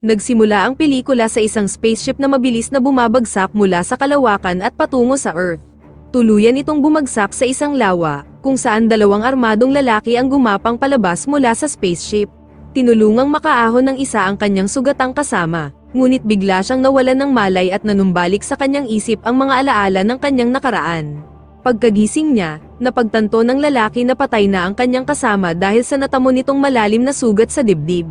Nagsimula ang pelikula sa isang spaceship na mabilis na bumabagsak mula sa kalawakan at patungo sa Earth. Tuluyan itong bumagsak sa isang lawa, kung saan dalawang armadong lalaki ang gumapang palabas mula sa spaceship. Tinulungang makaahon ng isa ang kanyang sugatang kasama, ngunit bigla siyang nawalan ng malay at nanumbalik sa kanyang isip ang mga alaala ng kanyang nakaraan. Pagkagising niya, napagtanto ng lalaki na patay na ang kanyang kasama dahil sa natamo nitong malalim na sugat sa dibdib.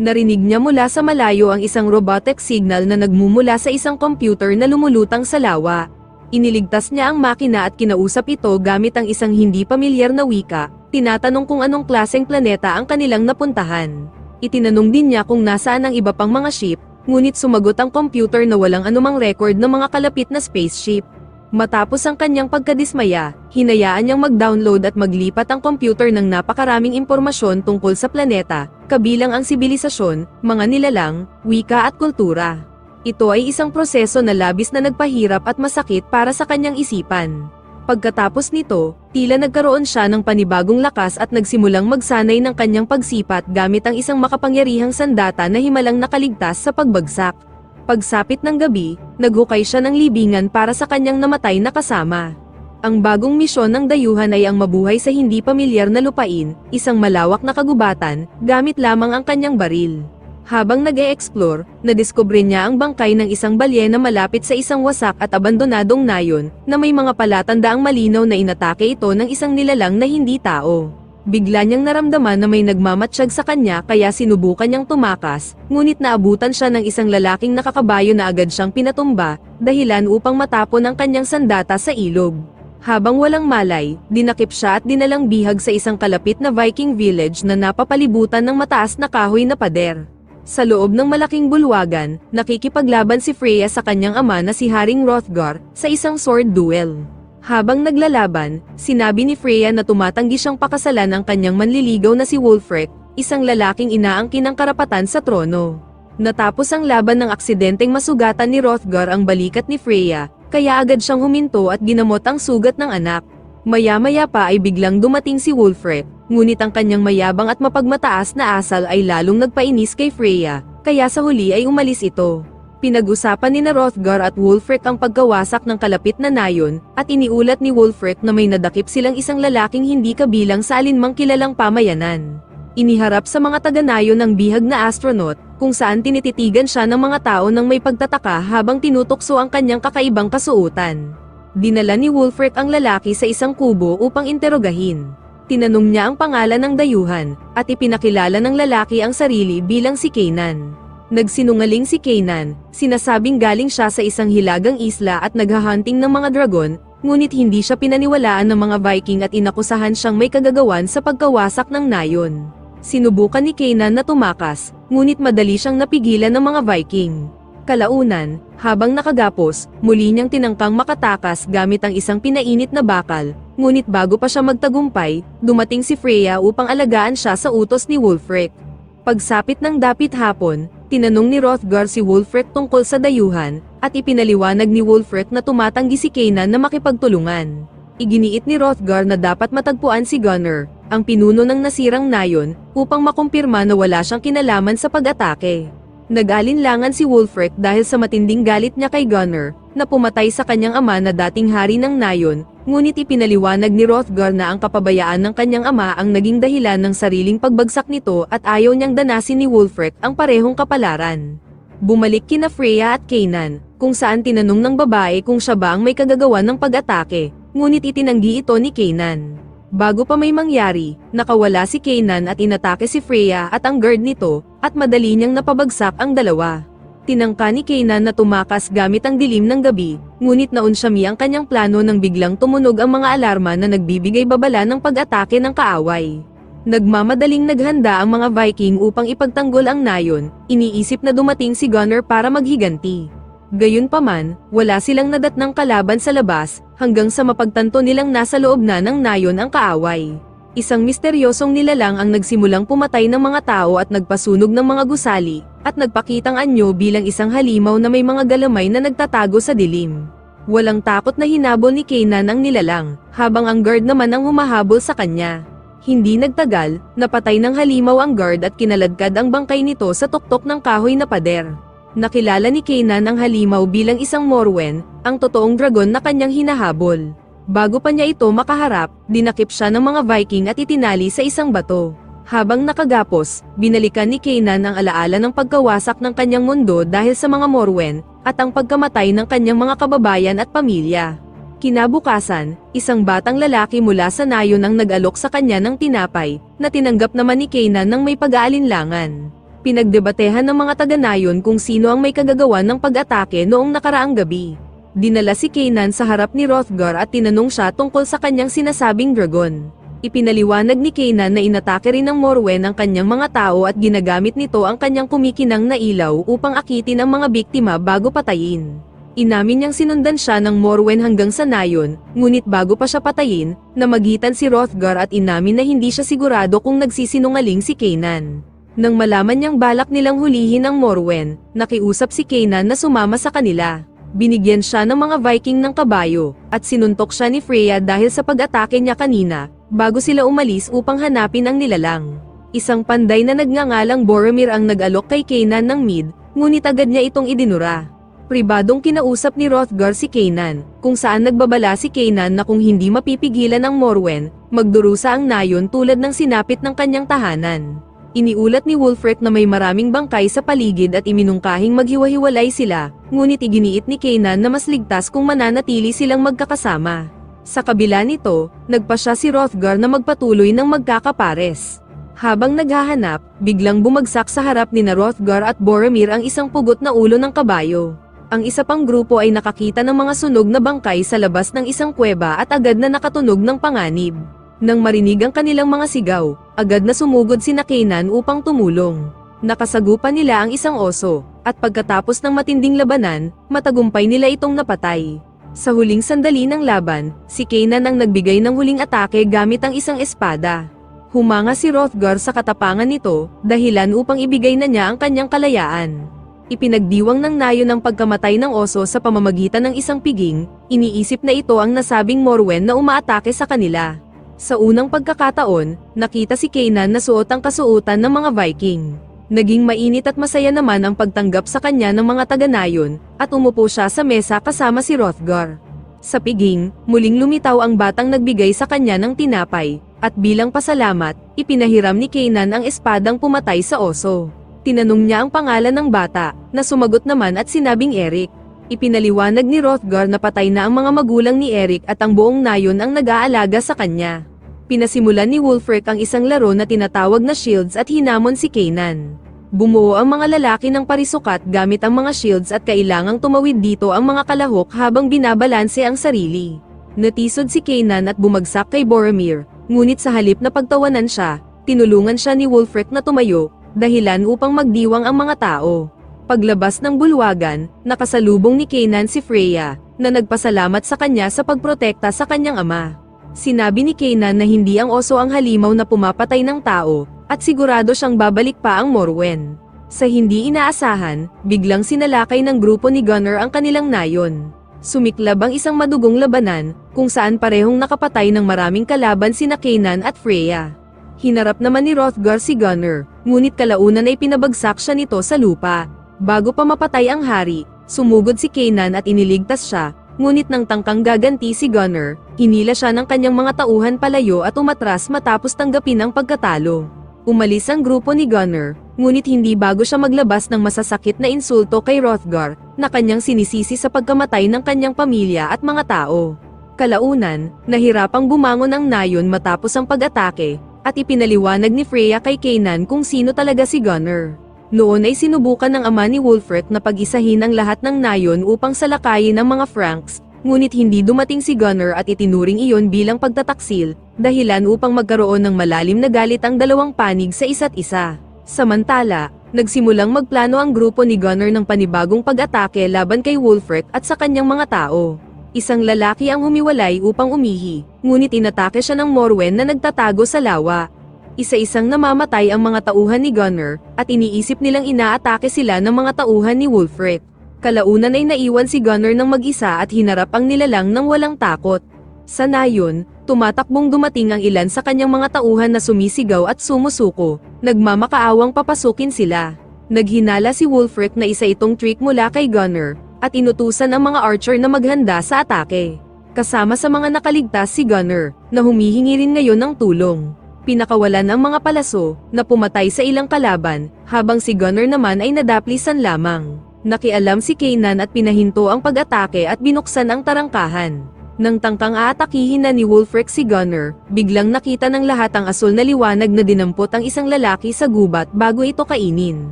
Narinig niya mula sa malayo ang isang robotic signal na nagmumula sa isang computer na lumulutang sa lawa. Iniligtas niya ang makina at kinausap ito gamit ang isang hindi pamilyar na wika, tinatanong kung anong klaseng planeta ang kanilang napuntahan. Itinanong din niya kung nasaan ang iba pang mga ship, ngunit sumagot ang computer na walang anumang record ng mga kalapit na spaceship. Matapos ang kanyang pagkadismaya, hinayaan niyang mag-download at maglipat ang computer ng napakaraming impormasyon tungkol sa planeta, kabilang ang sibilisasyon, mga nilalang, wika at kultura. Ito ay isang proseso na labis na nagpahirap at masakit para sa kanyang isipan. Pagkatapos nito, tila nagkaroon siya ng panibagong lakas at nagsimulang magsanay ng kanyang pagsipat gamit ang isang makapangyarihang sandata na himalang nakaligtas sa pagbagsak. Pagsapit ng gabi, naghukay siya ng libingan para sa kanyang namatay na kasama. Ang bagong misyon ng dayuhan ay ang mabuhay sa hindi pamilyar na lupain, isang malawak na kagubatan, gamit lamang ang kanyang baril. Habang nag-e-explore, nadiskubre niya ang bangkay ng isang balyena malapit sa isang wasak at abandonadong nayon, na may mga palatandaang malinaw na inatake ito ng isang nilalang na hindi tao. Bigla niyang naramdaman na may nagmamatsyag sa kanya kaya sinubukan niyang tumakas, ngunit naabutan siya ng isang lalaking nakakabayo na agad siyang pinatumba, dahilan upang matapon ang kanyang sandata sa ilog. Habang walang malay, dinakip siya at dinalang bihag sa isang kalapit na Viking village na napapalibutan ng mataas na kahoy na pader. Sa loob ng malaking bulwagan, nakikipaglaban si Freya sa kanyang ama na si Haring Hrothgar, sa isang sword duel. Habang naglalaban, sinabi ni Freya na tumatanggi siyang pakasalan ang kanyang manliligaw na si Wulfric, isang lalaking inaangkin ng karapatan sa trono. Natapos ang laban ng aksidenteng masugatan ni Hrothgar ang balikat ni Freya, kaya agad siyang huminto at ginamot ang sugat ng anak. Maya-maya pa ay biglang dumating si Wulfric, ngunit ang kanyang mayabang at mapagmataas na asal ay lalong nagpainis kay Freya, kaya sa huli ay umalis ito. Pinag-usapan ni Hrothgar at Wulfric ang pagkawasak ng kalapit na nayon, at iniulat ni Wulfric na may nadakip silang isang lalaking hindi kabilang sa alinmang kilalang pamayanan. Iniharap sa mga taga-nayon ng bihag na astronaut, kung saan tinititigan siya ng mga tao ng may pagtataka habang tinutukso ang kanyang kakaibang kasuotan. Dinala ni Wulfric ang lalaki sa isang kubo upang interogahin. Tinanong niya ang pangalan ng dayuhan, at ipinakilala ng lalaki ang sarili bilang si Kanan. Nagsinungaling si Kanan, sinasabing galing siya sa isang hilagang isla at naghahunting ng mga dragon, ngunit hindi siya pinaniwalaan ng mga Viking at inakusahan siyang may kagagawan sa pagkawasak ng nayon. Sinubukan ni Kanan na tumakas, ngunit madali siyang napigilan ng mga Viking. Kalaunan, habang nakagapos, muli niyang tinangkang makatakas gamit ang isang pinainit na bakal, ngunit bago pa siya magtagumpay, dumating si Freya upang alagaan siya sa utos ni Wulfric. Pagsapit ng dapit hapon, tinanong ni Hrothgar si Wulfric tungkol sa dayuhan, at ipinaliwanag ni Wulfric na tumatanggi si Kanan na makipagtulungan. Iginiit ni Hrothgar na dapat matagpuan si Gunnar, ang pinuno ng nasirang nayon, upang makumpirma na wala siyang kinalaman sa pag-atake. Nag-alinlangan si Wulfric dahil sa matinding galit niya kay Gunnar, na pumatay sa kanyang ama na dating hari ng nayon, ngunit ipinaliwanag ni Hrothgar na ang kapabayaan ng kanyang ama ang naging dahilan ng sariling pagbagsak nito at ayaw niyang danasin ni Wulfric ang parehong kapalaran. Bumalik kina Freya at Kanan, kung saan tinanong ng babae kung siya ba ang may kagagawan ng pag-atake, ngunit itinanggi ito ni Kanan. Bago pa may mangyari, nakawala si Kanan at inatake si Freya at ang guard nito, at madali niyang napabagsak ang dalawa. Tinangka ni Kanan na tumakas gamit ang dilim ng gabi, ngunit naunsyami ang kanyang plano nang biglang tumunog ang mga alarma na nagbibigay babala ng pag-atake ng kaaway. Nagmamadaling naghanda ang mga Viking upang ipagtanggol ang nayon, iniisip na dumating si Gunnar para maghiganti. Gayunpaman, wala silang nadatnang kalaban sa labas, hanggang sa mapagtanto nilang nasa loob na ng nayon ang kaaway. Isang misteryosong nilalang ang nagsimulang pumatay ng mga tao at nagpasunog ng mga gusali, at nagpakitang anyo bilang isang halimaw na may mga galamay na nagtatago sa dilim. Walang takot na hinabol ni Kanan ang nilalang, habang ang guard naman ang humahabol sa kanya. Hindi nagtagal, napatay ng halimaw ang guard at kinaladkad ang bangkay nito sa tuktok ng kahoy na pader. Nakilala ni Kanan ang halimaw bilang isang Morwen, ang totoong dragon na kanyang hinahabol. Bago pa niya ito makaharap, dinakip siya ng mga Viking at itinali sa isang bato. Habang nakagapos, binalikan ni Kanan ang alaala ng pagkawasak ng kanyang mundo dahil sa mga Morwen, at ang pagkamatay ng kanyang mga kababayan at pamilya. Kinabukasan, isang batang lalaki mula sa nayon ang nag-alok sa kanya ng tinapay, na tinanggap naman ni Kanan ng may pag-aalinlangan. Pinagdebatehan ng mga taga-nayon kung sino ang may kagagawan ng pag-atake noong nakaraang gabi. Dinala si Kanan sa harap ni Hrothgar at tinanong siya tungkol sa kanyang sinasabing dragon. Ipinaliwanag ni Kanan na inatake rin ng Morwen ang kanyang mga tao at ginagamit nito ang kanyang kumikinang na ilaw upang akitin ang mga biktima bago patayin. Inamin niyang sinundan siya ng Morwen hanggang sa nayon, ngunit bago pa siya patayin, namagitan si Hrothgar at inamin na hindi siya sigurado kung nagsisinungaling si Kanan. Nang malaman niyang balak nilang hulihin ang Morwen, nakiusap si Kanan na sumama sa kanila. Binigyan siya ng mga Viking ng kabayo, at sinuntok siya ni Freya dahil sa pag-atake niya kanina, bago sila umalis upang hanapin ang nilalang. Isang panday na nagngangalang Boromir ang nag-alok kay Kanan ng mead, ngunit agad niya itong idinura. Pribadong kinausap ni Hrothgar si Kanan, kung saan nagbabala si Kanan na kung hindi mapipigilan ang Morwen, magdurusa ang nayon tulad ng sinapit ng kanyang tahanan. Iniulat ni Wulfric na may maraming bangkay sa paligid at iminungkahing maghiwa-hiwalay sila, ngunit iginiit ni Kanan na mas ligtas kung mananatili silang magkakasama. Sa kabila nito, nagpasya si Hrothgar na magpatuloy ng magkakapares. Habang naghahanap, biglang bumagsak sa harap ni Hrothgar at Boromir ang isang pugot na ulo ng kabayo. Ang isa pang grupo ay nakakita ng mga sunog na bangkay sa labas ng isang kuweba at agad na nakatunog ng panganib. Nang marinig ang kanilang mga sigaw, agad na sumugod sina Kanan upang tumulong. Nakasagupan nila ang isang oso, at pagkatapos ng matinding labanan, matagumpay nila itong napatay. Sa huling sandali ng laban, si Kanan ang nagbigay ng huling atake gamit ang isang espada. Humanga si Hrothgar sa katapangan nito, dahilan upang ibigay na niya ang kanyang kalayaan. Ipinagdiwang ng nayon ang pagkamatay ng oso sa pamamagitan ng isang piging, iniisip na ito ang nasabing Morwen na umaatake sa kanila. Sa unang pagkakataon, nakita si Kanan na suot ang kasuotan ng mga Viking. Naging mainit at masaya naman ang pagtanggap sa kanya ng mga taga-nayon, at umupo siya sa mesa kasama si Hrothgar. Sa piging, muling lumitaw ang batang nagbigay sa kanya ng tinapay, at bilang pasalamat, ipinahiram ni Kanan ang espadang pumatay sa oso. Tinanong niya ang pangalan ng bata, na sumagot naman at sinabing Eric. Ipinaliwanag ni Hrothgar na patay na ang mga magulang ni Eric at ang buong nayon ang nag-aalaga sa kanya. Pinasimulan ni Wulfric ang isang laro na tinatawag na shields at hinamon si Kanan. Bumuo ang mga lalaki ng parisukat gamit ang mga shields at kailangang tumawid dito ang mga kalahok habang binabalanse ang sarili. Natisod si Kanan at bumagsak kay Boromir, ngunit sa halip na pagtawanan siya, tinulungan siya ni Wulfric na tumayo, dahilan upang magdiwang ang mga tao. Paglabas ng bulwagan, nakasalubong ni Kanan si Freya, na nagpasalamat sa kanya sa pagprotekta sa kanyang ama. Sinabi ni Kanan na hindi ang oso ang halimaw na pumapatay ng tao, at sigurado siyang babalik pa ang Morwen. Sa hindi inaasahan, biglang sinalakay ng grupo ni Gunnar ang kanilang nayon. Sumiklab ang isang madugong labanan, kung saan parehong nakapatay ng maraming kalaban sina Kanan at Freya. Hinarap naman ni Hrothgar si Gunnar, ngunit kalaunan ay pinabagsak siya nito sa lupa. Bago pa mapatay ang hari, sumugod si Kanan at iniligtas siya, ngunit nang tangkang gaganti si Gunnar, hinila siya ng kanyang mga tauhan palayo at umatras matapos tanggapin ang pagkatalo. Umalis ang grupo ni Gunnar, ngunit hindi bago siya maglabas ng masasakit na insulto kay Hrothgar, na kanyang sinisisi sa pagkamatay ng kanyang pamilya at mga tao. Kalaunan, nahirapang bumangon ang nayon matapos ang pag-atake, at ipinaliwanag ni Freya kay Kanan kung sino talaga si Gunnar. Noon ay sinubukan ng ama ni Wulfric na pag-isahin ang lahat ng nayon upang salakayin ang mga Franks, ngunit hindi dumating si Gunnar at itinuring iyon bilang pagtataksil, dahilan upang magkaroon ng malalim na galit ang dalawang panig sa isa't isa. Samantala, nagsimulang magplano ang grupo ni Gunnar ng panibagong pag-atake laban kay Wulfric at sa kanyang mga tao. Isang lalaki ang humiwalay upang umihi, ngunit inatake siya ng Morwen na nagtatago sa lawa. Isa-isang namamatay ang mga tauhan ni Gunnar, at iniisip nilang inaatake sila ng mga tauhan ni Wulfric. Kalaunan ay naiwan si Gunnar ng mag-isa at hinarap ang nilalang ng walang takot. Sa nayon, tumatakbong dumating ang ilan sa kanyang mga tauhan na sumisigaw at sumusuko, nagmamakaawang papasukin sila. Naghinala si Wulfric na isa itong trick mula kay Gunnar, at inutusan ang mga archer na maghanda sa atake. Kasama sa mga nakaligtas si Gunnar, na humihingi rin ngayon ng tulong. Pinakawalan ang mga palaso, na pumatay sa ilang kalaban, habang si Gunnar naman ay nadaplisan lamang. Nakialam si Kanan at pinahinto ang pag-atake at binuksan ang tarangkahan. Nang tangkang aatakihin na ni Wulfric si Gunnar, biglang nakita ng lahat ang asul na liwanag na dinampot ang isang lalaki sa gubat bago ito kainin.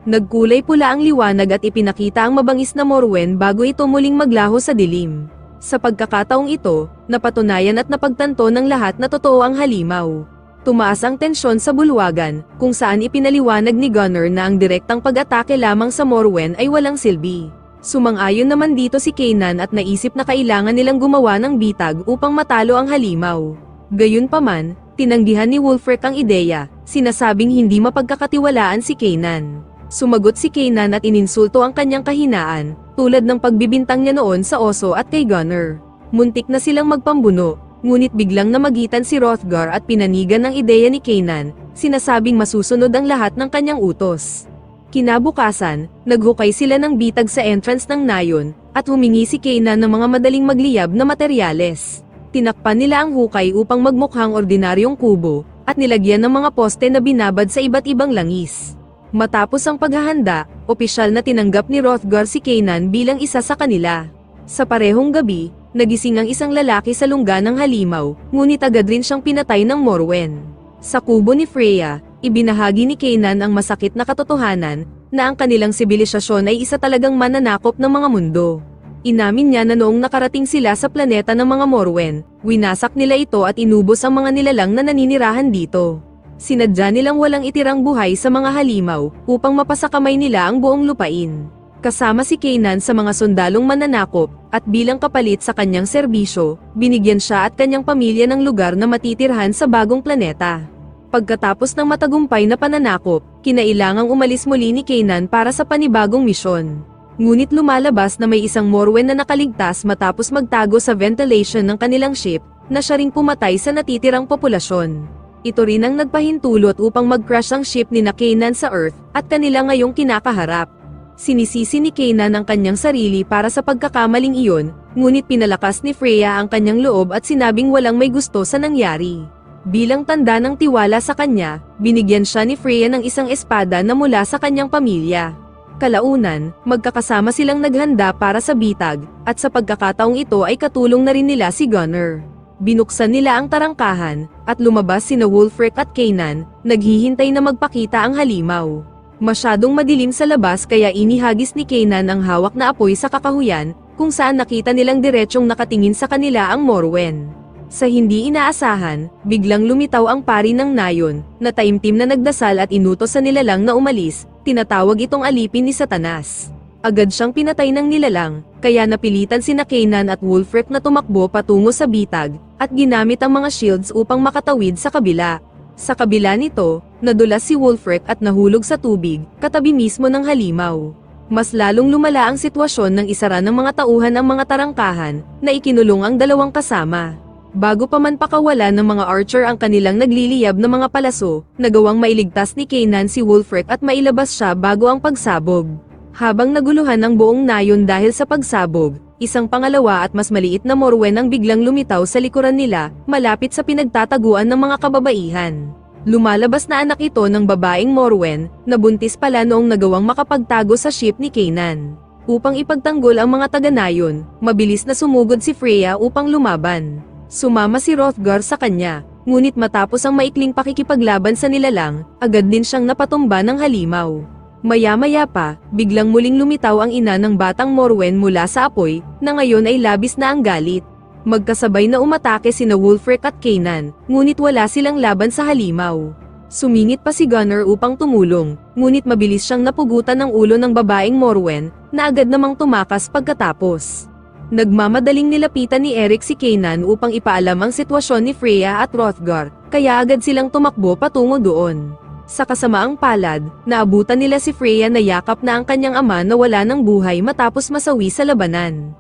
Nagkulay pula ang liwanag at ipinakita ang mabangis na Morwen bago ito muling maglaho sa dilim. Sa pagkakataong ito, napatunayan at napagtanto ng lahat na totoo ang halimaw. Tumaas ang tensyon sa bulwagan, kung saan ipinaliwanag ni Gunnar na ang direktang pag-atake lamang sa Morwen ay walang silbi. Sumang-ayon naman dito si Kanan at naisip na kailangan nilang gumawa ng bitag upang matalo ang halimaw. Gayunpaman, tinanggihan ni Wulfric ang ideya, sinasabing hindi mapagkakatiwalaan si Kanan. Sumagot si Kanan at ininsulto ang kanyang kahinaan, tulad ng pagbibintang niya noon sa oso at kay Gunnar. Muntik na silang magpambuno, ngunit biglang namagitan si Hrothgar at pinanigan ang ideya ni Kanan, sinasabing masusunod ang lahat ng kanyang utos. Kinabukasan, naghukay sila ng bitag sa entrance ng nayon, at humingi si Kanan ng mga madaling magliyab na materyales. Tinakpan nila ang hukay upang magmukhang ordinaryong kubo, at nilagyan ng mga poste na binabad sa iba't ibang langis. Matapos ang paghahanda, opisyal na tinanggap ni Hrothgar si Kanan bilang isa sa kanila. Sa parehong gabi, nagising ang isang lalaki sa lungga ng halimaw, ngunit agad rin siyang pinatay ng Morwen. Sa kubo ni Freya, ibinahagi ni Kanan ang masakit na katotohanan, na ang kanilang sibilisasyon ay isa talagang mananakop ng mga mundo. Inamin niya na noong nakarating sila sa planeta ng mga Morwen, winasak nila ito at inubos ang mga nilalang na naninirahan dito. Sinadya nilang walang itirang buhay sa mga halimaw, upang mapasakamay nila ang buong lupain. Kasama si Kanan sa mga sundalong mananakop, at bilang kapalit sa kanyang serbisyo, binigyan siya at kanyang pamilya ng lugar na matitirhan sa bagong planeta. Pagkatapos ng matagumpay na pananakop, kinailangang umalis muli ni Kanan para sa panibagong misyon. Ngunit lumalabas na may isang Morwen na nakaligtas matapos magtago sa ventilation ng kanilang ship, na siya ring pumatay sa natitirang populasyon. Ito rin ang nagpahintulot upang mag-crash ang ship ni Kanan sa Earth, at kanila ngayong kinakaharap. Sinisisi ni Kanan ang kanyang sarili para sa pagkakamaling iyon, ngunit pinalakas ni Freya ang kanyang loob at sinabing walang may gusto sa nangyari. Bilang tanda ng tiwala sa kanya, binigyan siya ni Freya ng isang espada na mula sa kanyang pamilya. Kalaunan, magkakasama silang naghanda para sa bitag, at sa pagkakataong ito ay katulong na rin nila si Gunnar. Binuksan nila ang tarangkahan, at lumabas sina Wulfric at Kanan, naghihintay na magpakita ang halimaw. Masyadong madilim sa labas kaya inihagis ni Kanan ang hawak na apoy sa kakahuyan, kung saan nakita nilang diretsyong nakatingin sa kanila ang Morwen. Sa hindi inaasahan, biglang lumitaw ang pari ng nayon, na taimtim na nagdasal at inutos sa nilalang na umalis, tinatawag itong alipin ni Satanas. Agad siyang pinatay ng nilalang, kaya napilitan sina Kanan at Wulfric na tumakbo patungo sa bitag, at ginamit ang mga shields upang makatawid sa kabila. Sa kabila nito, nadulas si Wulfric at nahulog sa tubig, katabi mismo ng halimaw. Mas lalong lumala ang sitwasyon nang isara ng mga tauhan ang mga tarangkahan, na ikinulong ang dalawang kasama. Bago pa man pakawalan ng mga archer ang kanilang nagliliyab na mga palaso, nagawang mailigtas ni Kanan si Wulfric at mailabas siya bago ang pagsabog. Habang naguluhan ang buong nayon dahil sa pagsabog, isang pangalawa at mas maliit na Morwen ang biglang lumitaw sa likuran nila, malapit sa pinagtataguan ng mga kababaihan. Lumalabas na anak ito ng babaeng Morwen, na buntis pala noong nagawang makapagtago sa ship ni Kanan. Upang ipagtanggol ang mga taga-nayon, mabilis na sumugod si Freya upang lumaban. Sumama si Hrothgar sa kanya, ngunit matapos ang maikling pakikipaglaban sa nilalang, agad din siyang napatumba ng halimaw. Maya-maya pa, biglang muling lumitaw ang ina ng batang Morwen mula sa apoy, na ngayon ay labis na ang galit. Magkasabay na umatake sina Wulfric at Kanan, ngunit wala silang laban sa halimaw. Sumingit pa si Gunnar upang tumulong, ngunit mabilis siyang napugutan ng ulo ng babaeng Morwen, na agad namang tumakas pagkatapos. Nagmamadaling nilapitan ni Eric si Kanan upang ipaalam ang sitwasyon ni Freya at Hrothgar, kaya agad silang tumakbo patungo doon. Sa kasamaang palad, naabutan nila si Freya na yakap na ang kanyang ama na wala ng buhay matapos masawi sa labanan.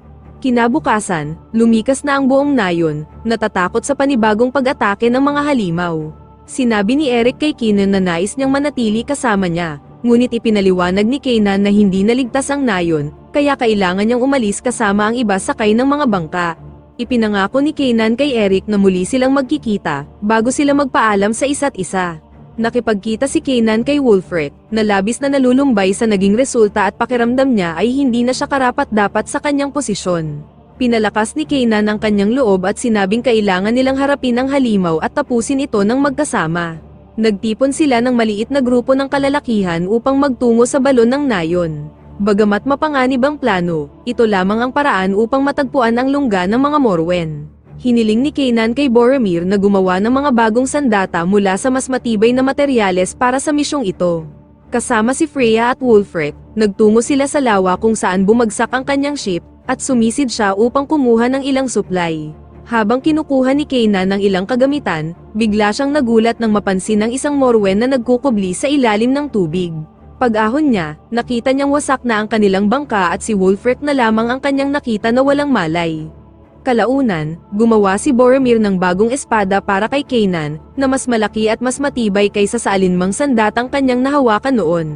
Kinabukasan, lumikas na ang buong nayon, natatakot sa panibagong pag-atake ng mga halimaw. Sinabi ni Eric kay Keenan na nais niyang manatili kasama niya, ngunit ipinaliwanag ni Kanan na hindi naligtas ang nayon, kaya kailangan niyang umalis kasama ang iba sakay ng mga bangka. Ipinangako ni Kanan kay Eric na muli silang magkikita, bago sila magpaalam sa isa't isa. Nakipagkita si Kanan kay Wulfric, na labis na nalulumbay sa naging resulta at pakiramdam niya ay hindi na siya karapat-dapat sa kanyang posisyon. Pinalakas ni Kanan ang kanyang loob at sinabing kailangan nilang harapin ang halimaw at tapusin ito ng magkasama. Nagtipon sila ng maliit na grupo ng kalalakihan upang magtungo sa balon ng nayon. Bagamat mapanganib ang plano, ito lamang ang paraan upang matagpuan ang lungga ng mga Morwen. Hiniling ni Kanan kay Boromir na gumawa ng mga bagong sandata mula sa mas matibay na materyales para sa misyong ito. Kasama si Freya at Wulfric, nagtungo sila sa lawa kung saan bumagsak ang kanyang ship, at sumisid siya upang kumuha ng ilang supply. Habang kinukuha ni Kanan ng ilang kagamitan, bigla siyang nagulat nang mapansin ng isang Morwen na nagkukubli sa ilalim ng tubig. Pag-ahon niya, nakita niyang wasak na ang kanilang bangka at si Wulfric na lamang ang kanyang nakita na walang malay. Kalaunan, gumawa si Boromir ng bagong espada para kay Kanan, na mas malaki at mas matibay kaysa sa alinmang sandatang kanyang nahawakan noon.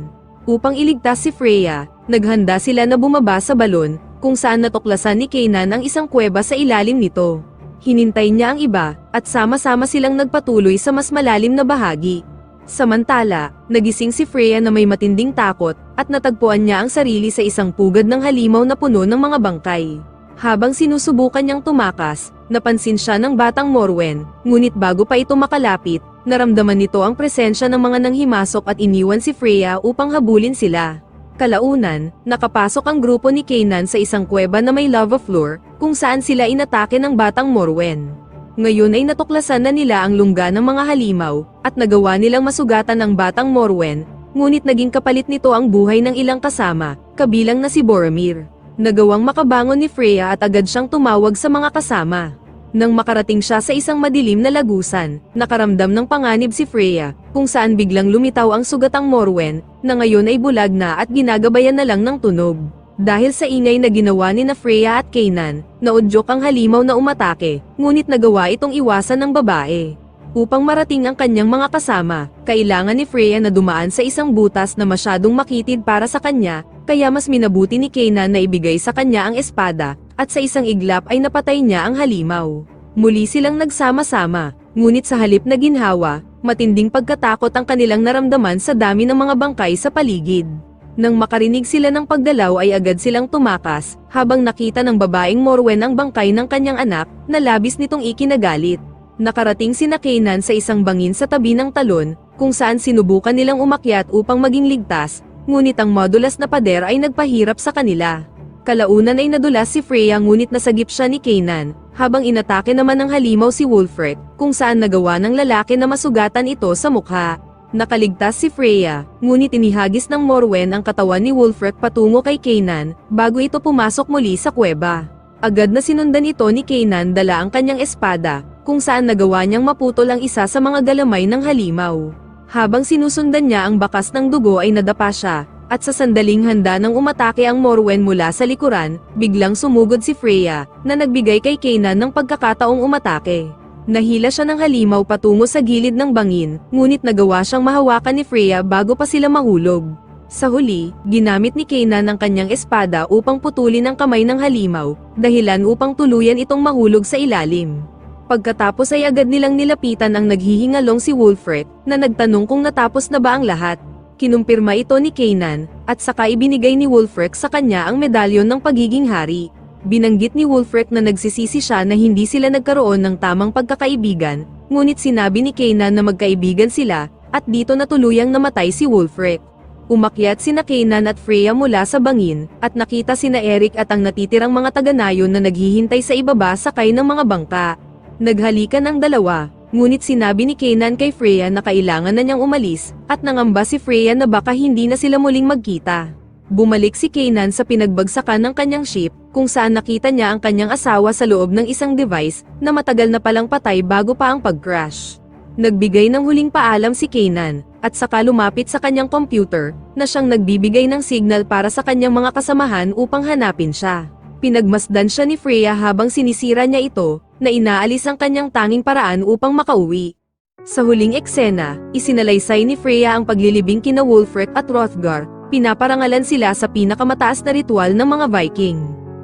Upang iligtas si Freya, naghanda sila na bumaba sa balon, kung saan natuklasan ni Kanan ang isang kuweba sa ilalim nito. Hinintay niya ang iba, at sama-sama silang nagpatuloy sa mas malalim na bahagi. Samantala, nagising si Freya na may matinding takot, at natagpuan niya ang sarili sa isang pugad ng halimaw na puno ng mga bangkay. Habang sinusubukan niyang tumakas, napansin siya ng batang Morwen, ngunit bago pa ito makalapit, naramdaman nito ang presensya ng mga nanghimasok at iniwan si Freya upang habulin sila. Kalaunan, nakapasok ang grupo ni Kanan sa isang kuweba na may lava floor, kung saan sila inatake ng batang Morwen. Ngayon ay natuklasan na nila ang lungga ng mga halimaw, at nagawa nilang masugatan ang batang Morwen, ngunit naging kapalit nito ang buhay ng ilang kasama, kabilang na si Boromir. Nagawang makabangon ni Freya at agad siyang tumawag sa mga kasama. Nang makarating siya sa isang madilim na lagusan, nakaramdam ng panganib si Freya, kung saan biglang lumitaw ang sugatang Morwen, na ngayon ay bulag na at ginagabayan na lang ng tunog. Dahil sa ingay na ginawa ni na Freya at Kanan, naudyok ang halimaw na umatake, ngunit nagawa itong iwasan ng babae. Upang marating ang kanyang mga kasama, kailangan ni Freya na dumaan sa isang butas na masyadong makitid para sa kanya, kaya mas minabuti ni Kanan na ibigay sa kanya ang espada, at sa isang iglap ay napatay niya ang halimaw. Muli silang nagsama-sama, ngunit sa halip na ginhawa, matinding pagkatakot ang kanilang naramdaman sa dami ng mga bangkay sa paligid. Nang makarinig sila ng pagdalaw ay agad silang tumakas, habang nakita ng babaeng Morwen ang bangkay ng kanyang anak, na labis nitong ikinagalit. Nakarating sina Kanan sa isang bangin sa tabi ng talon, kung saan sinubukan nilang umakyat upang maging ligtas, ngunit ang madulas na pader ay nagpahirap sa kanila. Kalaunan ay nadulas si Freya ngunit nasagip siya ni Kanan, habang inatake naman ng halimaw si Wulfric, kung saan nagawa ng lalaki na masugatan ito sa mukha. Nakaligtas si Freya, ngunit inihagis ng Morwen ang katawan ni Wulfric patungo kay Kanan, bago ito pumasok muli sa kuweba. Agad na sinundan ito ni Kanan dala ang kanyang espada, kung saan nagawa niyang maputol ang isa sa mga galamay ng halimaw. Habang sinusundan niya ang bakas ng dugo ay nadapa siya, at sa sandaling handa ng umatake ang Morwen mula sa likuran, biglang sumugod si Freya, na nagbigay kay Kanan ng pagkakataong umatake. Nahila siya ng halimaw patungo sa gilid ng bangin, ngunit nagawa siyang mahawakan ni Freya bago pa sila mahulog. Sa huli, ginamit ni Kanan ang kanyang espada upang putulin ang kamay ng halimaw, dahilan upang tuluyan itong mahulog sa ilalim. Pagkatapos ay agad nilang nilapitan ang naghihingalong si Wulfric, na nagtanong kung natapos na ba ang lahat. Kinumpirma ito ni Kanan, at saka ibinigay ni Wulfric sa kanya ang medalyon ng pagiging hari. Binanggit ni Wulfric na nagsisisi siya na hindi sila nagkaroon ng tamang pagkakaibigan, ngunit sinabi ni Kanan na magkaibigan sila, at dito na tuluyang namatay si Wulfric. Umakyat sina Kanan at Freya mula sa bangin, at nakita sina Eric at ang natitirang mga taga-nayon na naghihintay sa ibaba sakay ng mga bangka. Naghalikan ang dalawa, ngunit sinabi ni Kanan kay Freya na kailangan na niyang umalis, at nangamba si Freya na baka hindi na sila muling magkita. Bumalik si Kanan sa pinagbagsakan ng kanyang ship, kung saan nakita niya ang kanyang asawa sa loob ng isang device, na matagal na palang patay bago pa ang pag-crash. Nagbigay ng huling paalam si Kanan, at saka lumapit sa kanyang computer, na siyang nagbibigay ng signal para sa kanyang mga kasamahan upang hanapin siya. Pinagmasdan siya ni Freya habang sinisira niya ito, na inaalis ang kanyang tanging paraan upang makauwi. Sa huling eksena, isinalaysay ni Freya ang paglilibing kina Wulfric at Hrothgar, pinaparangalan sila sa pinakamataas na ritual ng mga Viking.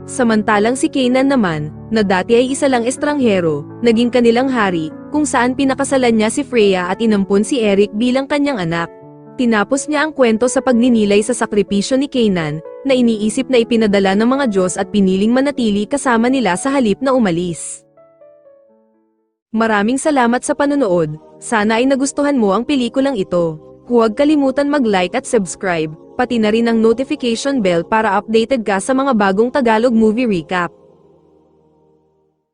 Samantalang si Kanan naman, na dati ay isa lang estranghero, naging kanilang hari, kung saan pinakasalan niya si Freya at inampun si Eric bilang kanyang anak. Tinapos niya ang kwento sa pagninilay sa sakripisyo ni Kanan, na iniisip na ipinadala ng mga Diyos at piniling manatili kasama nila sa halip na umalis. Maraming salamat sa panonood, sana ay nagustuhan mo ang pelikulang ito. Huwag kalimutan mag-like at subscribe, pati na rin ang notification bell para updated ka sa mga bagong Tagalog movie recap.